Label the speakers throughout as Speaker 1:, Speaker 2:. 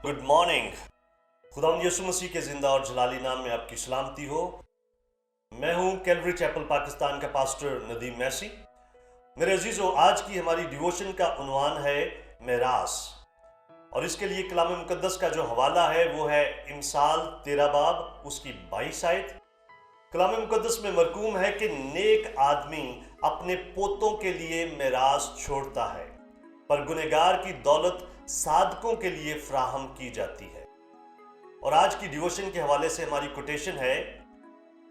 Speaker 1: Good morning. खुदावंद यीशु मसीह के जिंदा और जलाली नाम में आपकी सलामती हो। मैं हूं कैलवरी चैपल पाकिस्तान का पास्टर नदीम मैसी। मेरे अजीजों, आज की हमारी डिवोशन का उन्वान है मेरास, और इसके लिए कलाम मुकद्दस का जो हवाला है वो है इमसाल 13 बाब उसकी 22 आयत। कलाम मुकद्दस में मरकूम है कि नेक आदमी अपने पोतों के लिए मेरास छोड़ता है, पर गुनहगार की दौलत साधकों के लिए फ्राहम की जाती है। और आज की डिवोशन के हवाले से हमारी कोटेशन है,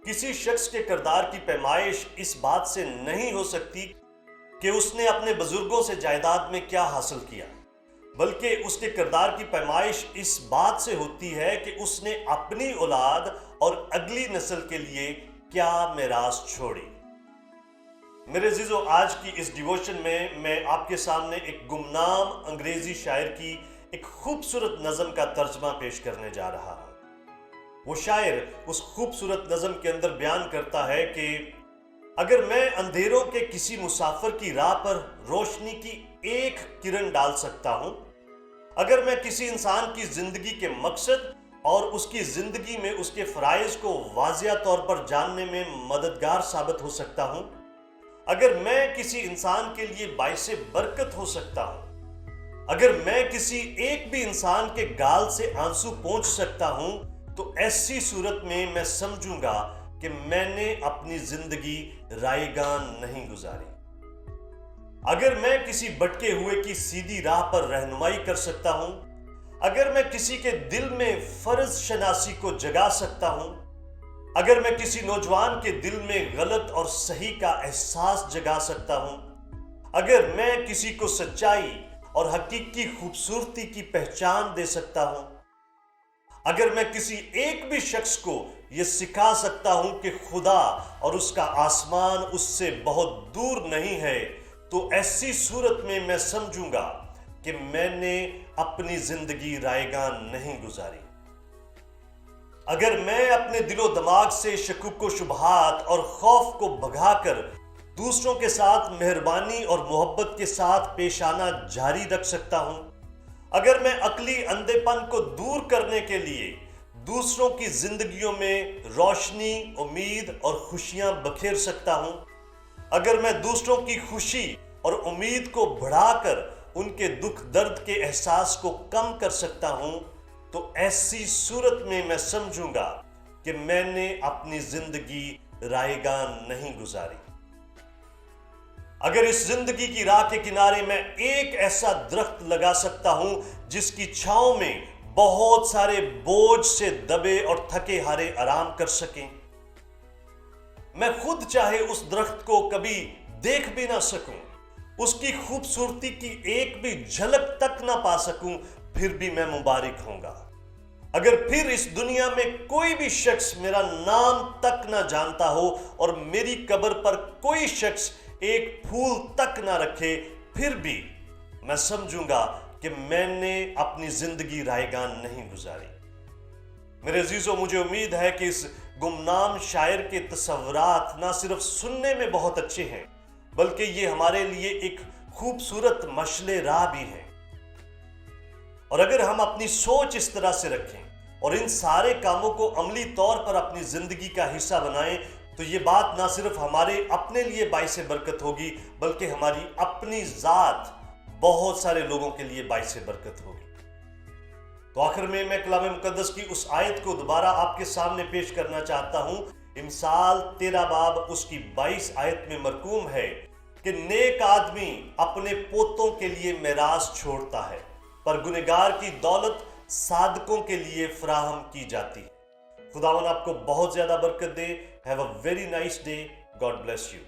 Speaker 1: किसी शख्स के किरदार की पैमाइश इस बात से नहीं हो सकती कि उसने अपने बुजुर्गों से जायदाद में क्या हासिल किया, बल्कि उसके किरदार की पैमाइश इस बात से होती है कि उसने अपनी औलाद और अगली नस्ल के लिए क्या मेरास छोड़ी। मेरे अजीजों, आज की इस डिवोशन में मैं आपके सामने एक गुमनाम अंग्रेजी शायर की एक खूबसूरत नज़म का तर्जमा पेश करने जा रहा हूं। वो शायर उस खूबसूरत नज़म के अंदर बयान करता है कि अगर मैं अंधेरों के किसी मुसाफिर की राह पर रोशनी की एक किरण डाल सकता हूं, अगर मैं किसी इंसान की जिंदगी के मकसद और उसकी जिंदगी में उसके फराइज को वाज़िया तौर पर जानने में मददगार साबित हो सकता हूं, अगर मैं किसी इंसान के लिए बाइसे बरकत हो सकता हूं, अगर मैं किसी एक भी इंसान के गाल से आंसू पोंछ सकता हूं, तो ऐसी सूरत में मैं समझूंगा कि मैंने अपनी जिंदगी रायगान नहीं गुजारी। अगर मैं किसी भटके हुए की सीधी राह पर रहनुमाई कर सकता हूं, अगर मैं किसी के दिल में फर्ज शनासी को जगा सकता हूं, अगर मैं किसी नौजवान के दिल में गलत और सही का एहसास जगा सकता हूं, अगर मैं किसी को सच्चाई और हकीकी खूबसूरती की पहचान दे सकता हूं, अगर मैं किसी एक भी शख्स को यह सिखा सकता हूं कि खुदा और उसका आसमान उससे बहुत दूर नहीं है, तो ऐसी सूरत में मैं समझूंगा कि मैंने अपनी जिंदगी रायगान नहीं गुजारी। अगर मैं अपने दिलो दिमाग से शकुक व शुबहात और खौफ को भगाकर दूसरों के साथ मेहरबानी और मोहब्बत के साथ पेश आना जारी रख सकता हूं, अगर मैं अक्ली अंधेपन को दूर करने के लिए दूसरों की जिंदगियों में रोशनी, उम्मीद और खुशियां बखेर सकता हूं, अगर मैं दूसरों की खुशी और उम्मीद को बढ़ाकर उनके दुख दर्द के एहसास को कम कर सकता हूं, तो ऐसी सूरत में मैं समझूंगा कि मैंने अपनी जिंदगी रायगान नहीं गुजारी। अगर इस जिंदगी की राह के किनारे मैं एक ऐसा दरख्त लगा सकता हूं जिसकी छांव में बहुत सारे बोझ से दबे और थके हारे आराम कर सकें, मैं खुद चाहे उस दरख्त को कभी देख भी ना सकूं, उसकी खूबसूरती की एक भी झलक तक ना पा सकूं, फिर भी मैं मुबारक होऊंगा। अगर फिर इस दुनिया में कोई भी शख्स मेरा नाम तक ना जानता हो और मेरी कब्र पर कोई शख्स एक फूल तक ना रखे, फिर भी मैं समझूंगा कि मैंने अपनी जिंदगी रायगान नहीं गुजारी। मेरे अजीजों, मुझे उम्मीद है कि इस गुमनाम शायर के तस्वुरात ना सिर्फ सुनने में बहुत अच्छे हैं, बल्कि ये हमारे लिए एक खूबसूरत मशले राह भी है। और अगर हम अपनी सोच इस तरह से रखें और इन सारे कामों को अमली तौर पर अपनी जिंदगी का हिस्सा बनाएं, तो ये बात ना सिर्फ हमारे अपने लिए बाइसे बरकत होगी, बल्कि हमारी अपनी जात बहुत सारे लोगों के लिए बाइसे बरकत होगी। तो आखिर में मैं कलाम मुकद्दस की उस आयत को दोबारा आपके सामने पेश करना चाहता हूं। इमसाल 13 बाब उसकी 22 आयत में मरकूम है कि नेक आदमी अपने पोतों के लिए मेरास छोड़ता है, पर गुनहगार की दौलत साधकों के लिए फ्राहम की जाती है। खुदावन आपको बहुत ज्यादा बरकत दे। Have a very nice day. God bless you.